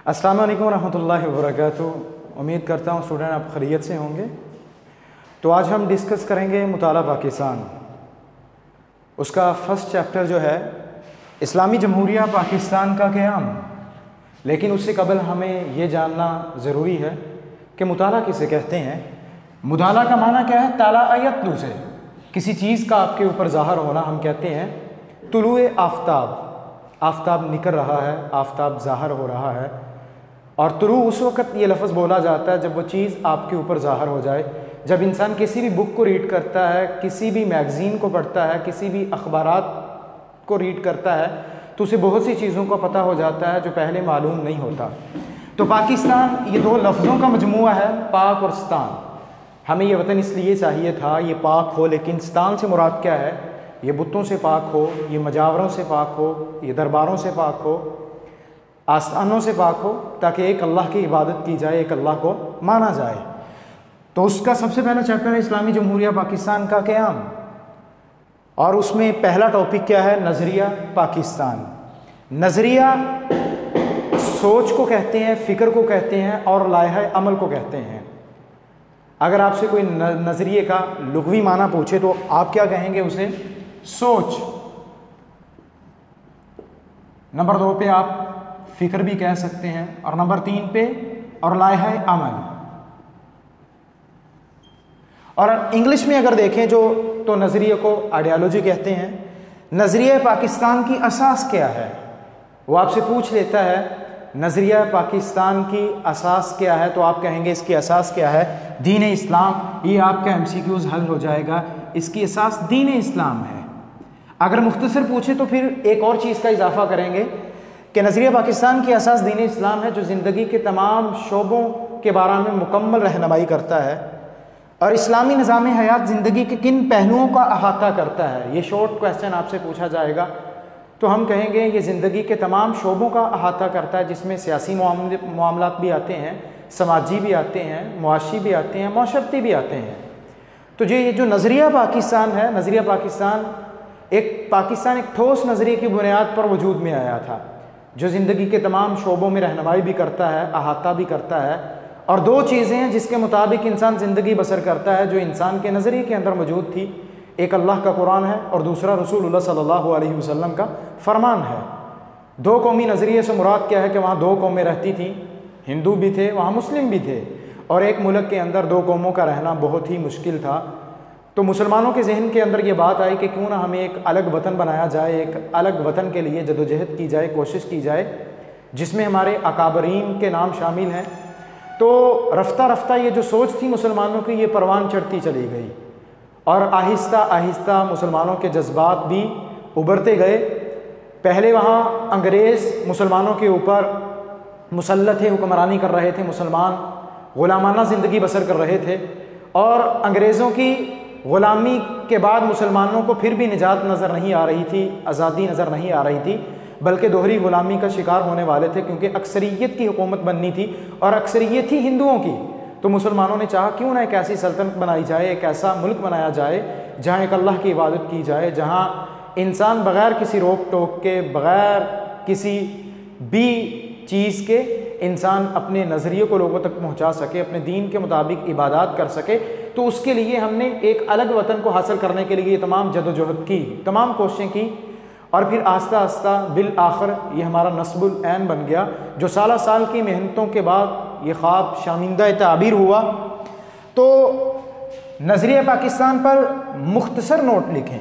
अस्सलामु अलैकुम रहमतुल्लाहि व बरकातुहू। उम्मीद करता हूँ स्टूडेंट आप खैरियत से होंगे। तो आज हम डिस्कस करेंगे मुताला पाकिस्तान। उसका फर्स्ट चैप्टर जो है इस्लामी जमहूरिया पाकिस्तान का क़याम। लेकिन उससे कबल हमें ये जानना ज़रूरी है कि मुताला किसे कहते हैं। मुताला का माना क्या है? ताला यतलू से किसी चीज़ का आपके ऊपर ज़ाहिर होना हम कहते हैं तुलुए आफ्ताब। आफ्ताब निकल रहा है, आफ्ताब ज़ाहिर हो रहा है। और तुलू उस वक़्त ये लफ्ज़ बोला जाता है जब वो चीज़ आपके ऊपर ज़ाहिर हो जाए। जब इंसान किसी भी बुक को रीड करता है, किसी भी मैगज़ीन को पढ़ता है, किसी भी अखबारात को रीड करता है, तो उसे बहुत सी चीज़ों का पता हो जाता है जो पहले मालूम नहीं होता। तो पाकिस्तान ये दो लफ्ज़ों का मजमुआ है, पाक और स्तान। हमें ये वतन इसलिए चाहिए था ये पाक हो, लेकिन स्तान से मुराद क्या है? ये बुतों से पाक हो, ये मजावरों से पाक हो, ये दरबारों से पाक हो, आस्थानों से पाक हो, ताकि एक अल्लाह की इबादत की जाए, एक अल्लाह को माना जाए। तो उसका सबसे पहला चैप्टर है इस्लामी जमहूरिया पाकिस्तान का क़याम। और उसमें पहला टॉपिक क्या है? नज़रिया पाकिस्तान। नज़रिया सोच को कहते हैं, फ़िक्र को कहते हैं और लायहा अमल को कहते हैं। अगर आपसे कोई नज़रिए का लुग़वी माना पूछे तो आप क्या कहेंगे उसे? सोच। नंबर 2 पे आप फ़िक्र भी कह सकते हैं, और नंबर 3 पे और लायहा अमल। और इंग्लिश में अगर देखें तो नज़रिए को आइडियालॉजी कहते हैं। नज़रिया पाकिस्तान की असास क्या है? वो आपसे पूछ लेता है नज़रिया पाकिस्तान की असास क्या है, तो आप कहेंगे इसकी असास क्या है? दीन इस्लाम। ये आपका MCQs हल हो जाएगा। इसकी असास दीन इस्लाम है। अगर मुख्तसर पूछे तो फिर एक और चीज़ का इजाफा करेंगे कि नज़रिया पाकिस्तान की असास दीन इस्लाम है, जो ज़िंदगी के तमाम शोबों के बारे में मुकम्मल रहनुमाई करता है। और इस्लामी निज़ाम हयात ज़िंदगी के किन पहलुओं का अहाता करता है? ये शॉर्ट क्वेश्चन आपसे पूछा जाएगा तो हम कहेंगे ये ज़िंदगी के तमाम शोबों का अहाता करता है, जिसमें सियासी मामलात भी आते हैं, समाजी भी आते हैं, मुआशी भी आते हैं, माशरती भी आते हैं। तो ये जो नज़रिया पाकिस्तान है, नज़रिया पाकिस्तान एक ठोस नज़रिए की बुनियाद पर वजूद में आया था, जो ज़िंदगी के तमाम शोबों में रहनुमाई भी करता है, अहाता भी करता है। और 2 चीज़ें हैं जिसके मुताबिक इंसान ज़िंदगी बसर करता है, जो इंसान के नज़रिए के अंदर मौजूद थी। एक अल्लाह का कुरान है और दूसरा रसूलुल्लाह सल्लल्लाहु अलैहि वसल्लम का फरमान है। 2 कौमी नज़रिए से मुराद क्या है कि वहाँ 2 कौमें रहती थीं, हिंदू भी थे, वहाँ मुस्लिम भी थे, और एक मुल्क के अंदर 2 कौमों का रहना बहुत ही मुश्किल था। तो मुसलमानों के जहन के अंदर ये बात आई कि क्यों ना हमें एक अलग वतन बनाया जाए, एक अलग वतन के लिए जदोजहद की जाए, कोशिश की जाए, जिसमें हमारे अकाबरीन के नाम शामिल हैं। तो रफ्ता रफ्ता ये जो सोच थी मुसलमानों की, ये परवान चढ़ती चली गई, और आहिस्ता आहिस्ता मुसलमानों के जज्बात भी उभरते गए। पहले वहाँ अंग्रेज़ मुसलमानों के ऊपर मुसल्लत हुक्मरानी कर रहे थे, मुसलमान ग़ुलामाना ज़िंदगी बसर कर रहे थे, और अंग्रेज़ों की ग़ुलामी के बाद मुसलमानों को फिर भी निजात नज़र नहीं आ रही थी, आज़ादी नज़र नहीं आ रही थी, बल्कि दोहरी ग़ुलामी का शिकार होने वाले थे, क्योंकि अक्सरियत की हुकूमत बननी थी और अक्सरियत थी हिंदुओं की। तो मुसलमानों ने चाहा क्यों ना एक ऐसी सल्तनत बनाई जाए, एक ऐसा मुल्क बनाया जाए जहाँ एक अल्लाह की इबादत की जाए, जहाँ इंसान बग़ैर किसी रोक टोक के, बग़ैर किसी भी चीज़ के इंसान अपने नज़रिए को लोगों तक पहुँचा सके, अपने दीन के मुताबिक इबादत कर सके। तो उसके लिए हमने एक अलग वतन को हासिल करने के लिए तमाम जदोजहद की, तमाम कोशिशें की, और फिर आस्ता आस्ता बिल आखिर ये हमारा नस्बुल ऐन बन गया, जो साल की मेहनतों के बाद ये ख्वाब शामिंदा ताबीर हुआ। तो नज़रिया पाकिस्तान पर मुख्तसर नोट लिखें।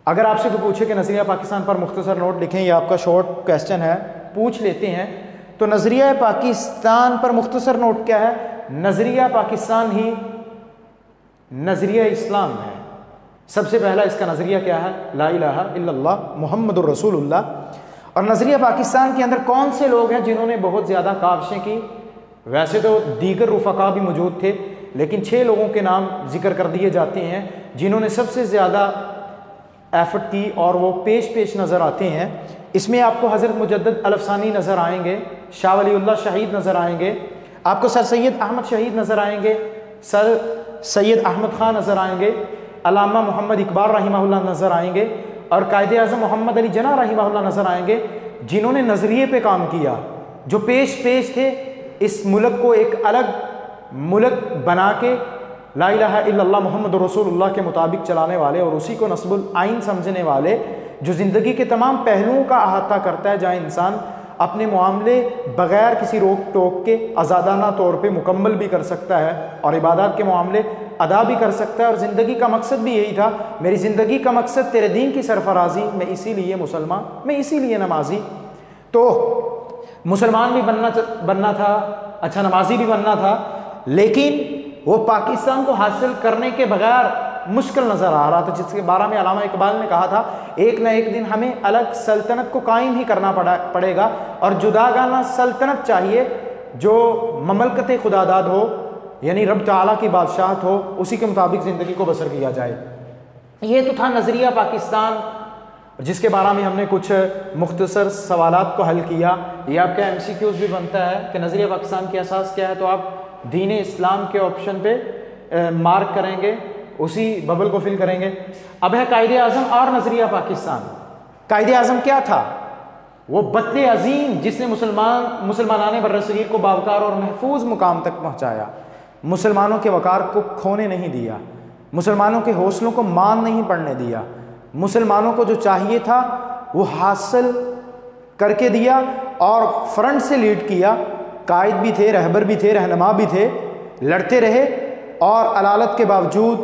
अगर आपसे कोई पूछे कि नज़रिया पाकिस्तान पर मुख्तसर नोट लिखें, ये आपका शॉर्ट क्वेश्चन है, पूछ लेते हैं। तो नज़रिया पाकिस्तान पर मुख्तसर नोट क्या है? नज़रिया पाकिस्तान ही नज़रिया इस्लाम है। सबसे पहला इसका नज़रिया क्या है? ला इलाहा इल्लल्लाह मुहम्मदुर रसूलुल्लाह। और नज़रिया पाकिस्तान के अंदर कौन से लोग हैं जिन्होंने बहुत ज़्यादा काविशें की? वैसे तो दीगर रुफ़का भी मौजूद थे, लेकिन 6 लोगों के नाम जिक्र कर दिए जाते हैं जिन्होंने सबसे ज़्यादा एफ़र्ट की, और वो पेश नज़र आते हैं। इसमें आपको हज़रत मुजद्दिद अल-अफ़सानी नज़र आएंगे, शाह वलीउल्लाह शहीद नज़र आएंगे, आपको सर सैयद अहमद शहीद नज़र आएंगे, सर सैयद अहमद ख़ान नज़र आएंगे, अल्लामा मोहम्मद इकबाल रहिमहुल्लाह नज़र आएंगे, और कायदे आज़म मोहम्मद अली जना रहिमहुल्लाह नज़र आएंगे, जिन्होंने नज़रिए पे काम किया। जो पेश थे इस मुल्क को एक अलग मुल्क बना के ला इलाहा इल्लल्लाह मुहम्मद रसूलुल्लाह के मुताबिक चलाने वाले और उसी को नस्बुल आइन समझने वाले, जो ज़िंदगी के तमाम पहलुओं का अहाता करता है, जहाँ इंसान अपने मामले बग़ैर किसी रोक टोक के आज़ादाना तौर पे मुकम्मल भी कर सकता है और इबादत के मामले अदा भी कर सकता है। और ज़िंदगी का मकसद भी यही था, मेरी ज़िंदगी का मकसद तेरे दीन की सरफराजी, मैं इसीलिए मुसलमान, मैं इसीलिए नमाजी। तो मुसलमान भी बनना था, अच्छा नमाजी भी बनना था, लेकिन वो पाकिस्तान को हासिल करने के बगैर मुश्किल नज़र आ रहा था, जिसके बारे में अल्लामा इकबाल ने कहा था, एक न एक दिन हमें अलग सल्तनत को कायम ही करना पड़ेगा और जुदागाना सल्तनत चाहिए जो ममलकत खुदादाद हो, यानी रब ताला की बादशाहत हो, उसी के मुताबिक ज़िंदगी को बसर किया जाए। ये तो था नज़रिया पाकिस्तान, जिसके बारे में हमने कुछ मुख्तसर सवालात को हल किया। ये आपका MCQs भी बनता है कि नज़रिया पाकिस्तान की असास क्या है, तो आप दीन इस्लाम के ऑप्शन पे मार्क करेंगे, उसी बबल को फिल करेंगे। अब है कायदे आज़म और नज़रिया पाकिस्तान। कायदे आज़म क्या था? वो बत्ते अजीम जिसने मुसलमानाने बर्रसगीर को बावकार और महफूज मुकाम तक पहुँचाया, मुसलमानों के वकार को खोने नहीं दिया, मुसलमानों के हौसलों को मान नहीं पड़ने दिया, मुसलमानों को जो चाहिए था वो हासिल करके दिया और फ्रंट से लीड किया। कायद भी थे, रहबर भी थे, रहनुमा भी थे, लड़ते रहे और अलालत के बावजूद,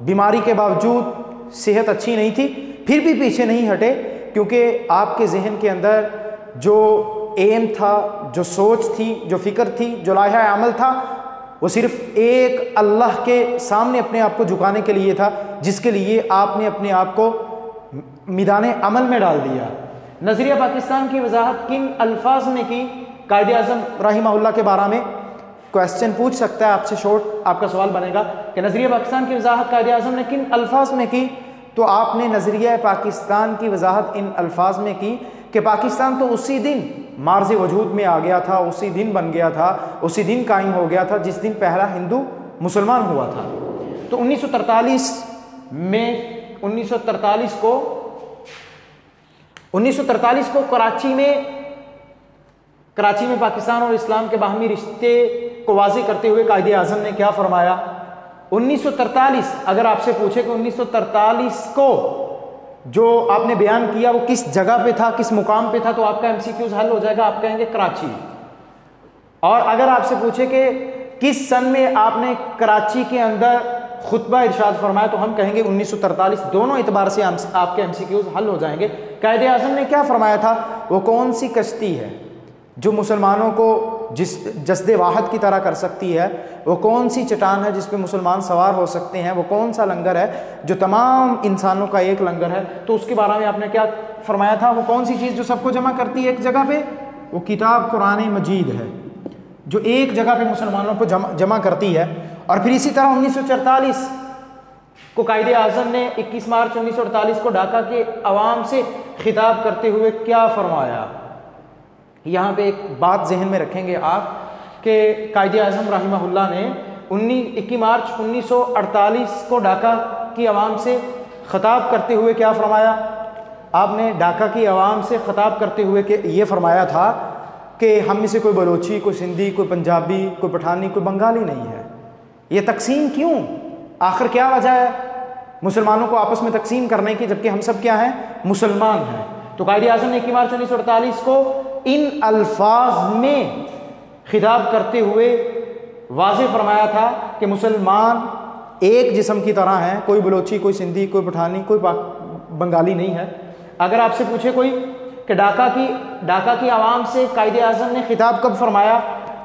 बीमारी के बावजूद, सेहत अच्छी नहीं थी, फिर भी पीछे नहीं हटे, क्योंकि आपके जहन के अंदर जो एम था, जो सोच थी, जो फ़िक्र थी, जो लाहा अमल था, वो सिर्फ एक अल्लाह के सामने अपने आप को झुकाने के लिए था, जिसके लिए आपने अपने आप को मैदान अमल में डाल दिया। नज़रिया पाकिस्तान की वजाहत किन अल्फाज में की? कायदे आज़म रहिमहुल्लाह के बारे में क्वेश्चन पूछ सकता है आपसे, शॉर्ट आपका सवाल बनेगा कि नज़रिया पाकिस्तान की वजाहत कायदे आज़म ने किन अल्फाज में की? तो आपने नज़रिया पाकिस्तान की वजाहत इन अल्फाज में की कि पाकिस्तान तो उसी दिन मार्ज़ वजूद में आ गया था, उसी दिन बन गया था, उसी दिन कायम हो गया था जिस दिन पहला हिंदू मुसलमान हुआ था। तो 1943 को कराची में पाकिस्तान और इस्लाम के बाहमी रिश्ते को वाज़ेह करते हुए कायदे आज़म ने क्या फरमाया? 1943, अगर आपसे पूछे कि 1943 को जो आपने बयान किया वो किस जगह पे था, किस मुकाम पे था, तो आपका MCQs हल हो जाएगा, आप कहेंगे कराची। और अगर आपसे पूछे कि किस सन में आपने कराची के अंदर खुतबा इरशाद फरमाया, तो हम कहेंगे 1943। दोनों एतबार से आपके MCQs हल हो जाएंगे। कायदे आज़म ने क्या फरमाया था? वो कौन सी कश्ती है जो मुसलमानों को जस्दे वाहद की तरह कर सकती है? वो कौन सी चट्टान है जिस पे मुसलमान सवार हो सकते हैं? वो कौन सा लंगर है जो तमाम इंसानों का एक लंगर है? तो उसके बारे में आपने क्या फरमाया था? वो कौन सी चीज़ जो सबको जमा करती है एक जगह पे? वो किताब कुरान मजीद है, जो एक जगह पे मुसलमानों को जमा करती है। और फिर इसी तरह 1944 को कायदे आज़म ने 21 मार्च 1948 को ढाका के अवाम से खिताब करते हुए क्या फरमाया? यहाँ पे एक बात जहन में रखेंगे आप कि कायदे आज़म रहिमहुल्लाह ने 21 मार्च 1948 को ढाका की आवाम से ख़िताब करते हुए क्या फरमाया? आपने ढाका की आवाम से ख़िताब करते हुए कि ये फरमाया था कि हम में से कोई बलोची, कोई सिंधी, कोई पंजाबी, कोई पठानी, कोई बंगाली नहीं है। ये तकसीम क्यों? आखिर क्या वजह है मुसलमानों को आपस में तकसीम करने की, जबकि हम सब क्या हैं? मुसलमान हैं। तो कायदे आज़म ने 21 मार्च 1948 को इन अल्फाज में खिताब करते हुए वाज़ेह फरमाया था कि मुसलमान एक जिस्म की तरह हैं, कोई बलोची, कोई सिंधी, कोई पठानी, कोई बंगाली नहीं है। अगर आपसे पूछे कोई कि ढाका की आवाम से कायदे आज़म ने खिताब कब फरमाया,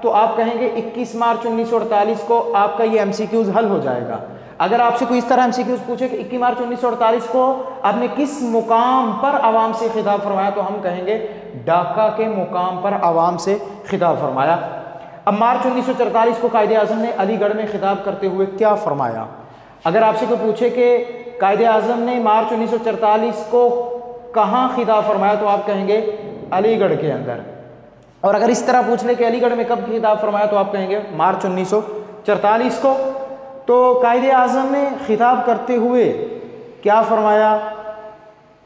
तो आप कहेंगे 21 मार्च 1948 को। आपका ये MCQs हल हो जाएगा। अगर आपसे कोई इस तरह MCQs पूछे कि 21 मार्च 1948 को आपने किस मुकाम पर आवाम से खिताब फरमाया, तो हम कहेंगे ढाका के मुकाम पर आवाम से खिताब फरमाया। अब मार्च 1944 को कायदे आज़म ने अलीगढ़ में खिताब करते हुए क्या फरमाया? अगर आपसे कोई पूछे कि कायदे आज़म ने मार्च 1944 को कहाँ खिताब फरमाया, तो आप कहेंगे अलीगढ़ के अंदर। और अगर इस तरह पूछ ले कि अलीगढ़ में कब खिताब फरमाया, तो आप कहेंगे मार्च 1944 को। तो कायदे आज़म ने खिताब करते हुए क्या फरमाया?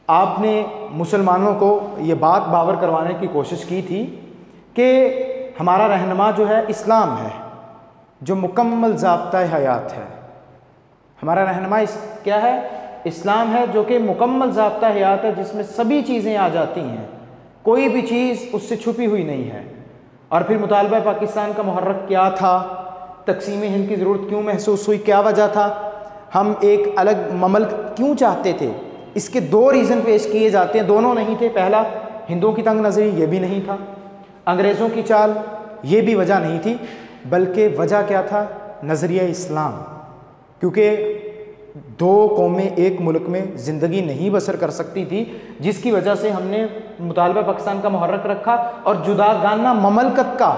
आपने मुसलमानों को ये बात बावर करवाने की कोशिश की थी कि हमारा रहनुमा जो है इस्लाम है, जो मुकम्मल ज़ाब्ता हयात है। हमारा रहनुमा क्या है? इस्लाम है, जो कि मुकम्मल ज़ाब्ता हयात है, जिसमें सभी चीज़ें आ जाती हैं, कोई भी चीज़ उससे छुपी हुई नहीं है। और फिर मुतालबा पाकिस्तान का मुहर्रक क्या था? तकसीम हिंद की ज़रूरत क्यों महसूस हुई? क्या वजह था? हम एक अलग ममल्क क्यों चाहते थे? इसके दो रीज़न पेश किए जाते हैं, दोनों नहीं थे। पहला, हिंदुओं की तंग नज़री, ये भी नहीं था। अंग्रेज़ों की चाल, ये भी वजह नहीं थी। बल्कि वजह क्या था? नज़रिया इस्लाम। क्योंकि दो कौमें एक मुल्क में ज़िंदगी नहीं बसर कर सकती थी, जिसकी वजह से हमने मुतालबा पाकिस्तान का मुहर्रक रखा और जुदागाना ममलकत का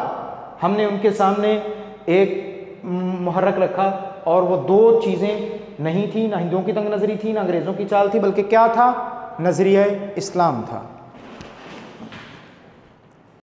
हमने उनके सामने एक मुहर्रक रखा। और वो दो चीज़ें नहीं थी, ना हिंदुओं की तंग नज़री थी, ना अंग्रेज़ों की चाल थी, बल्कि क्या था? नज़रिया इस्लाम था।